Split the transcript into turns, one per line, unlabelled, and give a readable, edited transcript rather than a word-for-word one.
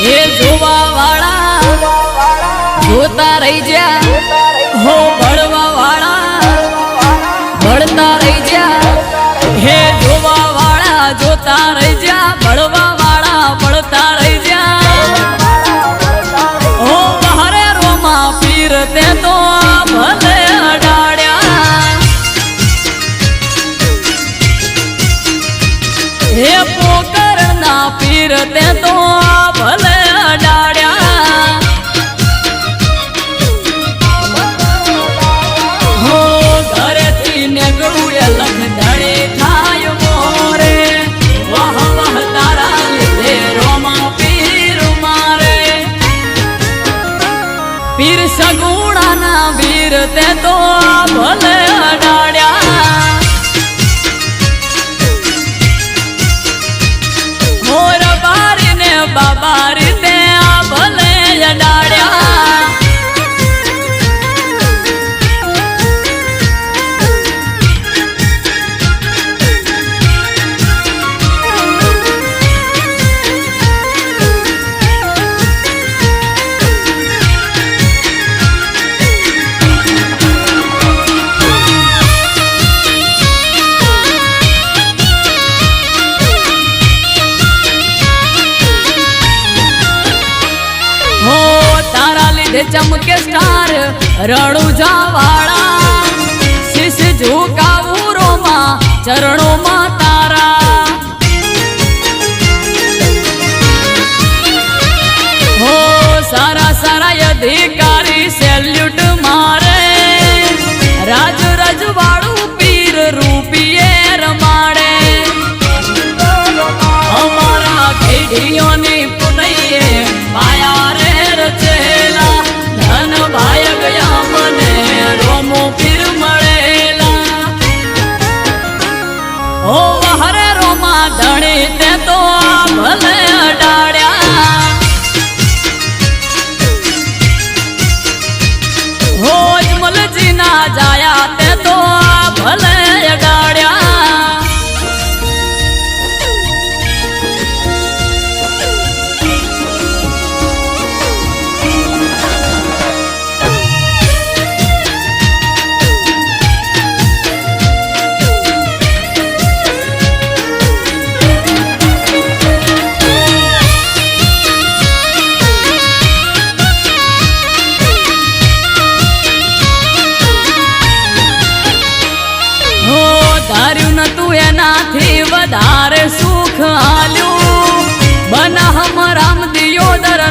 એ જોવા વાળા જોતા રહી જા હો ભળવા વાળા ભળતા રહી જા હે જોવા વાળા જોતા રહી જા ભળવા વાળા ભળતા રહી જા હો બહારે રોમા પીર તે તો ભલે અડાડ્યા હે પોકર ના પીર તે તો ભલે અડાડ્યા હો ઘરેથી નીકળું એ લખ ધડે થાય મોરે વાહ વાહ તારા લીધે રોમા પીર મારે પીર સગુણા ના વીર તે તો ભલે અડાડ્યા બાબા રીતે આ ભલે અડાડ્યા चमके स्टार रणुजा वाला शीश झुकावू रोमा चरणों मा तारा हो सारा सारा अधिकारी सैल्यूट मारे राज रजवाड़ू पीर रूपिये रमाड़े हमारा खेड़ियों ने पुनइये माया रे रचेला भाई गया मने रोमो पीर मळेला ओ हरे रोमा धणे ते तो भले अडाड्या हो मलजी ना जाया ते तो भले अडाड्या વધારે સુખ આલ્યું બના હમ રામ દિયોદર